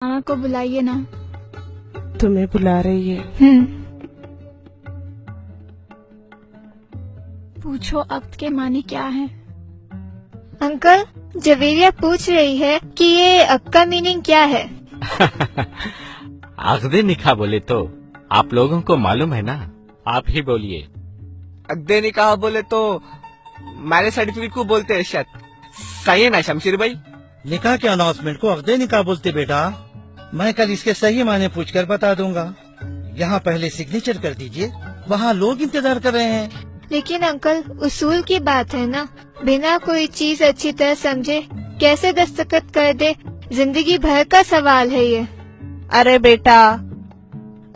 मामा को बुलाइए ना। तुम्हें बुला रही है? पूछो अक्द के मानी क्या है। अंकल, जवेरिया पूछ रही है कि ये अक्द का मीनिंग क्या है। अक़्दे निकाह बोले तो आप लोगों को मालूम है ना, आप ही बोलिए। अक़्दे निकाह बोले तो मैरिज सर्टिफिकेट को बोलते हैं शायद। सही है ना शमशीर भाई? निकाह के अनाउंसमेंट को अक़्दे निकाह बोलते बेटा। मैं कल इसके सही माने पूछकर बता दूंगा। यहाँ पहले सिग्नेचर कर दीजिए, वहाँ लोग इंतजार कर रहे हैं। लेकिन अंकल, उसूल की बात है ना, बिना कोई चीज अच्छी तरह समझे कैसे दस्तखत कर दे, जिंदगी भर का सवाल है ये। अरे बेटा,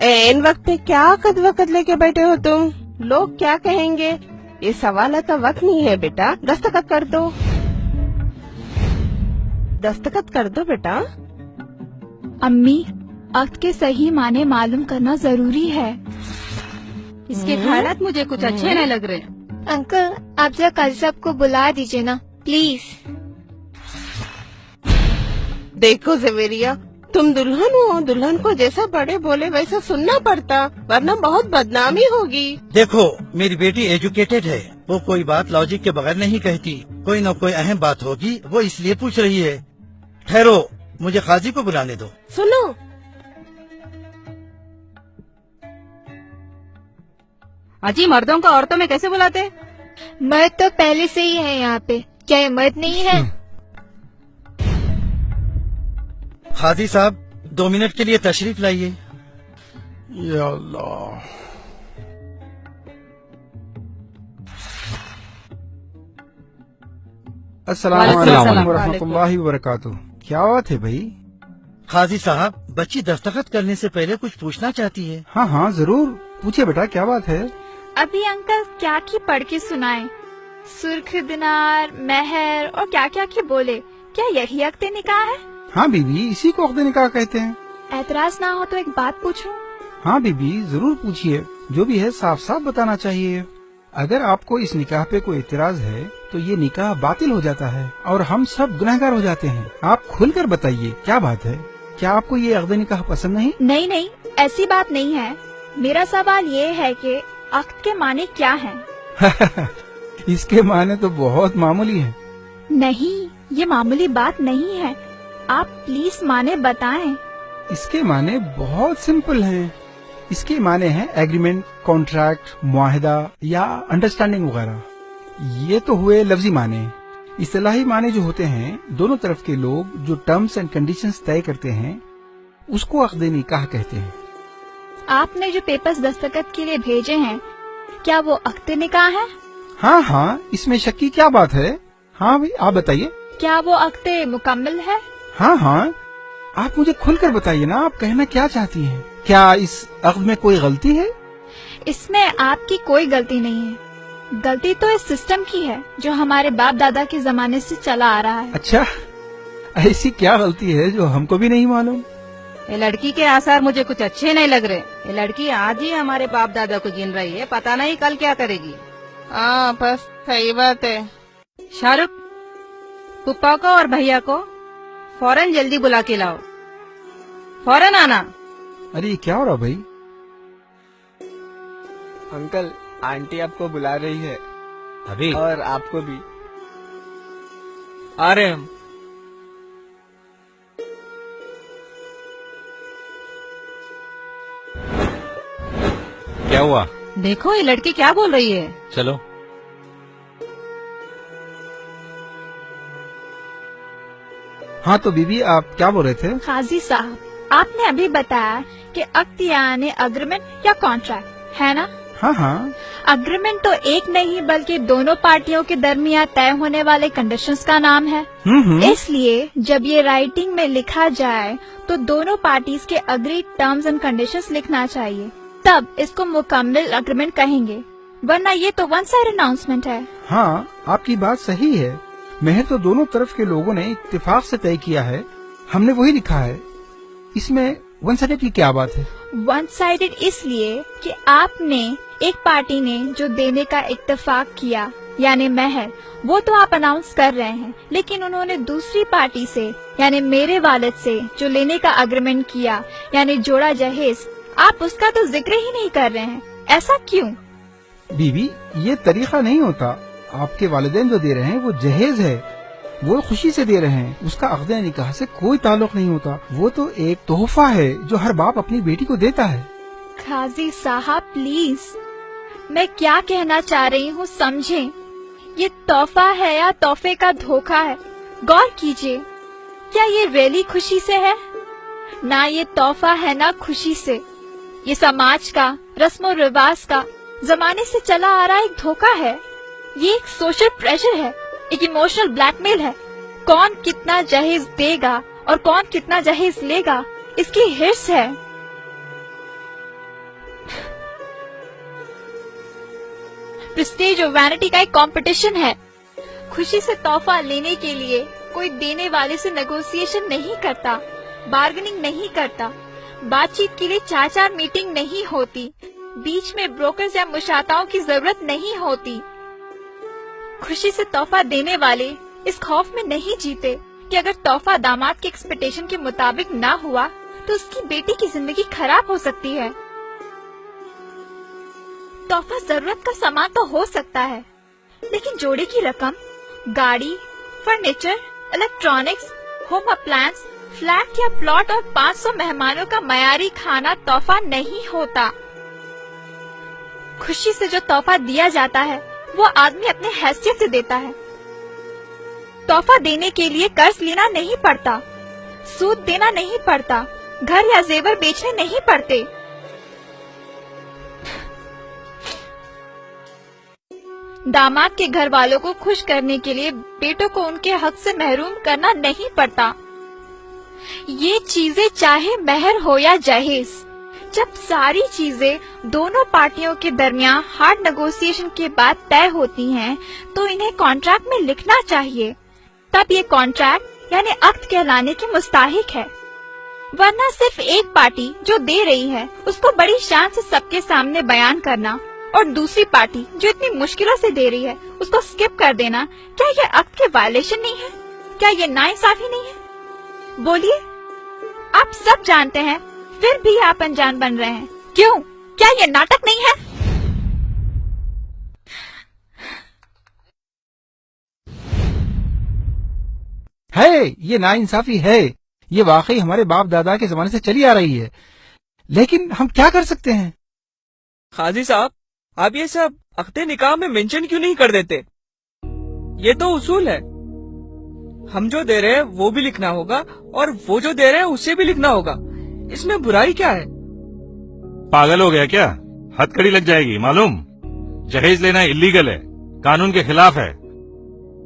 इन वक्त पे क्या कद वक़्त लेके बैठे हो तुम? लोग क्या कहेंगे? ये सवाल का वक्त नहीं है बेटा, दस्तखत कर दो। दस्तखत कर दो बेटा। अम्मी, अक्द के सही माने मालूम करना जरूरी है। इसके ख्यालात मुझे कुछ अच्छे नहीं लग रहे। अंकल, आप जरा काजी साहब को बुला दीजिए ना प्लीज। देखो जवेरिया, तुम दुल्हन हो, दुल्हन को जैसा बड़े बोले वैसा सुनना पड़ता, वरना बहुत बदनामी होगी। देखो, मेरी बेटी एजुकेटेड है, वो कोई बात लॉजिक के बगैर नहीं कहती। कोई न कोई अहम बात होगी, वो इसलिए पूछ रही है। ठहरो, मुझे काजी को बुलाने दो। सुनो, अजी मर्दों को औरतों में कैसे बुलाते? मर्द तो पहले से ही है यहाँ पे, क्या ये मर्द नहीं है? काजी साहब, 2 मिनट के लिए तशरीफ लाइए। या अल्लाह। अस्सलाम वालेकुम वरहमतुल्लाहि वबरकातुहू। क्या बात है भाई? काजी साहब, बच्ची दस्तखत करने से पहले कुछ पूछना चाहती है। हाँ हाँ जरूर, पूछिए बेटा, क्या बात है? अभी अंकल क्या की पढ़ के सुनाए, सुर्ख दिनार, मेहर और क्या क्या की बोले। क्या यही अक्द निकाह है? हाँ बीबी, इसी को अक़्दे निकाह कहते हैं। एतराज ना हो तो एक बात पूछूं? हाँ बीबी, जरूर पूछिए, जो भी है साफ साफ बताना चाहिए। अगर आपको इस निकाह पे कोई एतराज है तो ये निकाह बातिल हो जाता है और हम सब गुनहगार हो जाते हैं। आप खुलकर बताइए, क्या बात है? क्या आपको ये अक़्दे निकाह पसंद नहीं? नहीं नहीं, ऐसी बात नहीं है। मेरा सवाल ये है कि अक्द के माने क्या हैं? इसके माने तो बहुत मामूली है। नहीं, ये मामूली बात नहीं है। आप प्लीज माने बताएं। इसके माने बहुत सिंपल हैं। इसके माने हैं एग्रीमेंट, कॉन्ट्रैक्ट, मुआहिदा या अंडरस्टैंडिंग वगैरह। ये तो हुए लफ्जी माने। इस्तिलाही माने जो होते हैं, दोनों तरफ के लोग जो टर्म्स एंड कंडीशंस तय करते हैं, उसको अक़्दे निकाह कहते हैं। आपने जो पेपर्स दस्तखत के लिए भेजे हैं, क्या वो अक़्द निकाह है? हाँ हाँ, इसमें शक की क्या बात है? हाँ भाई, आप बताइए। क्या वो अक़्द मुकम्मल है? हाँ हाँ, आप मुझे खुलकर बताइए ना, आप कहना क्या चाहती हैं? क्या इस अक़्द में कोई गलती है? इसमें आपकी कोई गलती नहीं है। गलती तो इस सिस्टम की है जो हमारे बाप दादा के जमाने से चला आ रहा है। अच्छा, ऐसी क्या गलती है जो हमको भी नहीं मालूम? ये लड़की के आसार मुझे कुछ अच्छे नहीं लग रहे। ये लड़की आज ही हमारे बाप दादा को गिन रही है, पता नहीं कल क्या करेगी। हाँ बस सही बात है। शाहरुख, पुप्पा को और भैया को फौरन जल्दी बुला के लाओ, फौरन आना। अरे ये क्या हो रहा भाई? अंकल, आंटी आपको बुला रही है। अभी और आपको भी। आ रहे हम। क्या हुआ? देखो ये लड़की क्या बोल रही है। चलो। हाँ तो बीबी, आप क्या बोल रहे थे? काजी साहब, आपने अभी बताया कि अक्द यानी अग्रीमेंट या कॉन्ट्रैक्ट है ना? हाँ हाँ। अग्रीमेंट तो एक नहीं बल्कि दोनों पार्टियों के दरमियान तय होने वाले कंडीशंस का नाम है। इसलिए जब ये राइटिंग में लिखा जाए तो दोनों पार्टीज के अग्री टर्म्स एंड कंडीशंस लिखना चाहिए, तब इसको मुकम्मल अग्रीमेंट कहेंगे, वरना ये तो वन साइड अनाउंसमेंट है। हाँ, आपकी बात सही है। मेहर तो दोनों तरफ के लोगों ने इत्तेफाक से तय किया है, हमने वही लिखा है। इसमें वन साइडेड की क्या बात है? वन साइडेड इसलिए कि आपने एक पार्टी ने जो देने का इत्तेफाक किया यानी महर, वो तो आप अनाउंस कर रहे हैं, लेकिन उन्होंने दूसरी पार्टी से यानी मेरे वालिद से जो लेने का एग्रीमेंट किया यानी जोड़ा जहेज, आप उसका तो जिक्र ही नहीं कर रहे हैं। ऐसा क्यों? बीबी, ये तरीका नहीं होता। आपके वालिदैन जो दे रहे हैं वो जहेज है, वो खुशी से दे रहे हैं, उसका अक़द निकाह से कोई ताल्लुक नहीं होता। वो तो एक तोहफा है जो हर बाप अपनी बेटी को देता है। काजी साहब प्लीज, मैं क्या कहना चाह रही हूँ समझें। ये तोहफा है या तोहफे का धोखा है, गौर कीजिए। क्या ये रियली खुशी से है? ना ये तोहफा है ना खुशी से। ये समाज का, रस्म और रिवाज का, जमाने से चला आ रहा एक धोखा है। ये एक सोशल प्रेशर है, एक इमोशनल ब्लैकमेल है। कौन कितना जहेज देगा और कौन कितना जहेज लेगा, इसकी हिर्स है। प्रेस्टीज और वैनिटी का एक कंपटीशन है। खुशी से तोहफा लेने के लिए कोई देने वाले से नेगोशिएशन नहीं करता, बार्गेनिंग नहीं करता, बातचीत के लिए 4-4 मीटिंग नहीं होती, बीच में ब्रोकर्स या मुशाताओं की जरूरत नहीं होती। खुशी से तोहफा देने वाले इस खौफ में नहीं जीते कि अगर तोहफा दामाद के एक्सपेक्टेशन के मुताबिक ना हुआ तो उसकी बेटी की जिंदगी खराब हो सकती है। तोहफा जरूरत का सामान तो हो सकता है, लेकिन जोड़े की रकम, गाड़ी, furniture, electronics, home appliance, flat या प्लॉट और 500 मेहमानों का मयारी खाना तोहफा नहीं होता। खुशी से जो तोहफा दिया जाता है वो आदमी अपने हैसियत से देता है। तोहफा देने के लिए कर्ज लेना नहीं पड़ता, सूद देना नहीं पड़ता, घर या जेवर बेचने नहीं पड़ते। दामाद के घर वालों को खुश करने के लिए बेटों को उनके हक से महरूम करना नहीं पड़ता। ये चीजें चाहे महर हो या जहेज, जब सारी चीजें दोनों पार्टियों के दरमियान हार्ड नेगोशिएशन के बाद तय होती हैं, तो इन्हें कॉन्ट्रैक्ट में लिखना चाहिए। तब ये कॉन्ट्रैक्ट यानी अक्द कहलाने के मुस्ताहिक है। वरना सिर्फ एक पार्टी जो दे रही है उसको बड़ी शान से सबके सामने बयान करना और दूसरी पार्टी जो इतनी मुश्किलों से दे रही है उसको स्किप कर देना, क्या ये अक्द के वायलेशन नहीं है? क्या ये नाइंसाफी नहीं है? बोलिए, आप सब जानते हैं फिर भी आप अनजान बन रहे हैं। क्यों? क्या ये नाटक नहीं है? ये नाइंसाफी है। ये वाकई हमारे बाप दादा के जमाने से चली आ रही है, लेकिन हम क्या कर सकते हैं? काजी साहब, आप ये सब अक़्दे निकाह में मेंशन क्यों नहीं कर देते? ये तो उसूल है। हम जो दे रहे हैं वो भी लिखना होगा और वो जो दे रहे हैं उसे भी लिखना होगा। इसमें बुराई क्या है? पागल हो गया क्या? हथकड़ी लग जाएगी मालूम। जहेज लेना इलीगल है, कानून के खिलाफ है।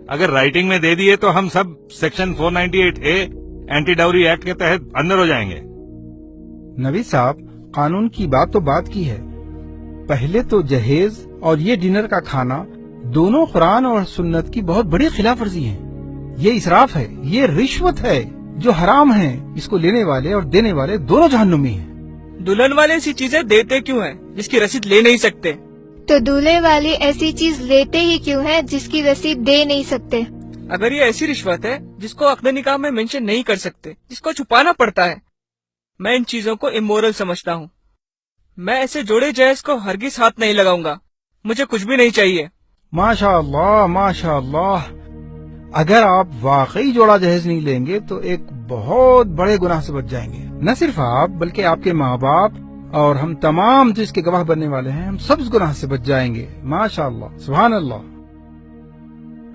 अगर राइटिंग में दे दिए तो हम sub section 498A anti dowry act के तहत अंदर हो जाएंगे। नबी साहब, कानून की बात तो बात की है। पहले तो जहेज और ये डिनर का खाना दोनों कुरान और सुन्नत की बहुत बड़ी खिलाफ वर्जी है। ये इसराफ है, ये रिश्वत है जो हराम है। इसको लेने वाले और देने वाले दोनों जहन्नुमी हैं। दुल्हन वाले ऐसी चीजें देते क्यों हैं जिसकी रसीद ले नहीं सकते? तो दूल्हे वाले ऐसी चीज लेते ही क्यों हैं जिसकी रसीद दे नहीं सकते? अगर ये ऐसी रिश्वत है जिसको अक़्द निकाह में मेंशन नहीं कर सकते, जिसको छुपाना पड़ता है, मैं इन चीजों को इमोरल समझता हूँ। मैं ऐसे जोड़े जहेज को हरगिज हाथ नहीं लगाऊंगा। मुझे कुछ भी नहीं चाहिए। माशाअल्लाह, माशाअल्लाह। अगर आप वाकई जोड़ा जहेज नहीं लेंगे तो एक बहुत बड़े गुनाह से बच जाएंगे। न सिर्फ आप बल्कि आपके माँ बाप और हम तमाम जो इसके गवाह बनने वाले हैं, हम सब इस गुनाह से बच जाएंगे। माशाअल्लाह, सुभान अल्लाह।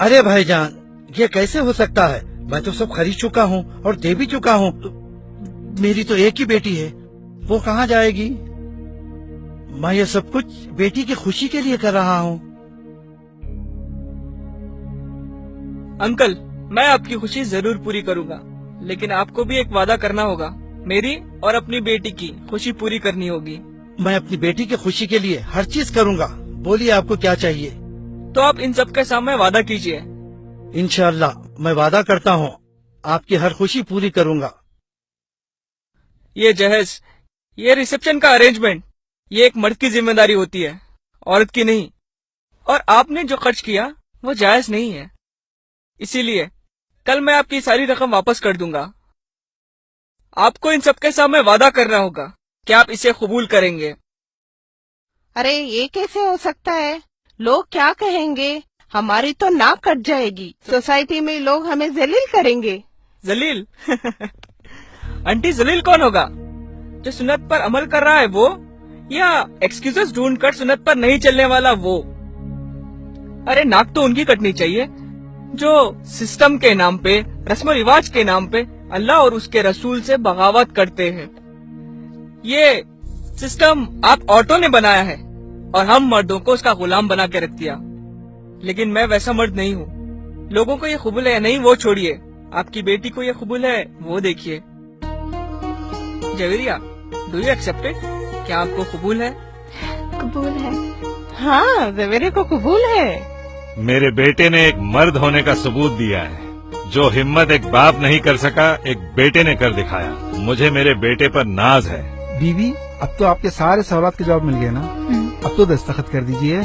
अरे भाईजान, ये कैसे हो सकता है? मैं तो सब खरीद चुका हूँ और दे भी चुका हूँ। मेरी तो एक ही बेटी है, वो कहाँ जाएगी? मैं ये सब कुछ बेटी की खुशी के लिए कर रहा हूँ। अंकल, मैं आपकी खुशी जरूर पूरी करूंगा, लेकिन आपको भी एक वादा करना होगा। मेरी और अपनी बेटी की खुशी पूरी करनी होगी। मैं अपनी बेटी की खुशी के लिए हर चीज करूँगा। बोलिए, आपको क्या चाहिए? तो आप इन सब के सामने वादा कीजिए। इंशाअल्लाह मैं वादा करता हूँ आपकी हर खुशी पूरी करूँगा। ये जहेज, ये रिसेप्शन का अरेंजमेंट, ये एक मर्द की जिम्मेदारी होती है, औरत की नहीं। और आपने जो खर्च किया وہ جائز نہیں ہے. اسی لیے کل میں آپ کی ساری رقم واپس کر دوں گا. آپ کو ان سب کے سامنے وعدہ کرنا ہوگا کہ آپ اسے قبول کریں گے. ارے یہ کیسے ہو سکتا ہے؟ لوگ کیا کہیں گے؟ ہماری تو ناک کٹ جائے گی. سوسائٹی میں لوگ ہمیں ذلیل کریں گے. ذلیل؟ آنٹی ذلیل کون ہوگا؟ جو سنت پر عمل کر رہا ہے وہ، یا ایکسکیوزز ڈھونڈ کر سنت پر نہیں چلنے والا وہ؟ ارے ناک تو ان کی کٹنی چاہیے جو سسٹم کے نام پہ، رسم و رواج کے نام پہ اللہ اور اس کے رسول سے بغاوت کرتے ہیں. یہ سسٹم آپ عورتوں نے بنایا ہے اور ہم مردوں کو اس کا غلام بنا کے رکھ دیا. لیکن میں ویسا مرد نہیں ہوں. لوگوں کو یہ قبول ہے یا نہیں وہ چھوڑیے، آپ کی بیٹی کو یہ قبول ہے وہ دیکھیے. Javeria, do you accept it? کیا آپ کو قبول ہے؟ قبول ہے. ہاں زویرے کو قبول ہے. میرے بیٹے نے ایک مرد ہونے کا ثبوت دیا ہے. جو ہمت ایک باپ نہیں کر سکا ایک بیٹے نے کر دکھایا. مجھے میرے بیٹے پر ناز ہے. بیوی اب تو آپ کے سارے سوالات کے جواب مل گئے نا؟ اب تو دستخط کر دیجئے.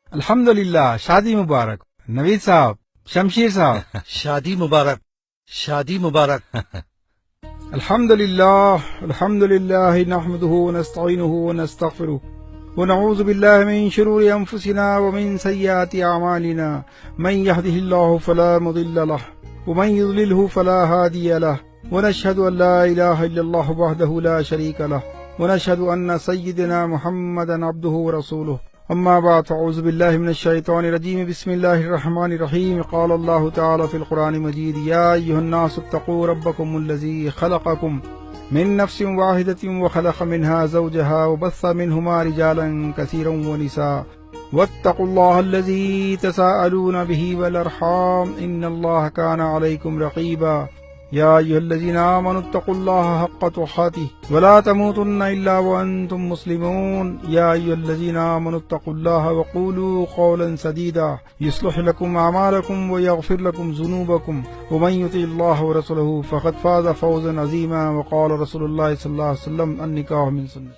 الحمدللہ، شادی مبارک. نوید صاحب، شمشیر صاحب، شادی مبارک، شادی مبارک. الحمدللہ الحمدللہ نحمده ونستعینه ونستغفره ونعوذ باللہ من شرور انفسنا ومن سیئات اعمالنا. من يهده الله فلا مضل له ومن يضلله فلا هادي له ونشهد ان لا اله الا الله وحده لا شريك له ونشهد ان سيدنا محمدا عبده ورسوله. اما بعد، اعوذ باللہ من الشیطان الرجیم. بسم اللہ الرحمن الرحیم. قال اللہ تعالی فی القرآن المجید: یا ایھا الناس اتقوا ربکم الذی خلقکم من نفس واحدۃ وخلق منها زوجها وبث منهما رجالا کثیرا ونساء واتقوا اللہ الذی تساءلون به والارحام ان اللہ کان علیکم رقیبا. یا ایھا الذین آمنوا اتقوا اللہ حق تقاته ولا تموتن الا وانتم مسلمون. یا ایھا الذین آمنوا اتقوا اللہ وقولوا قولا سدیدا یصلح لکم اعمالکم ویغفر لکم ذنوبکم ومن یطع اللہ ورسولہ فقد فاز فوزا عظیما. وقال رسول اللہ صلی اللہ علیہ وسلم: النکاح من سنت.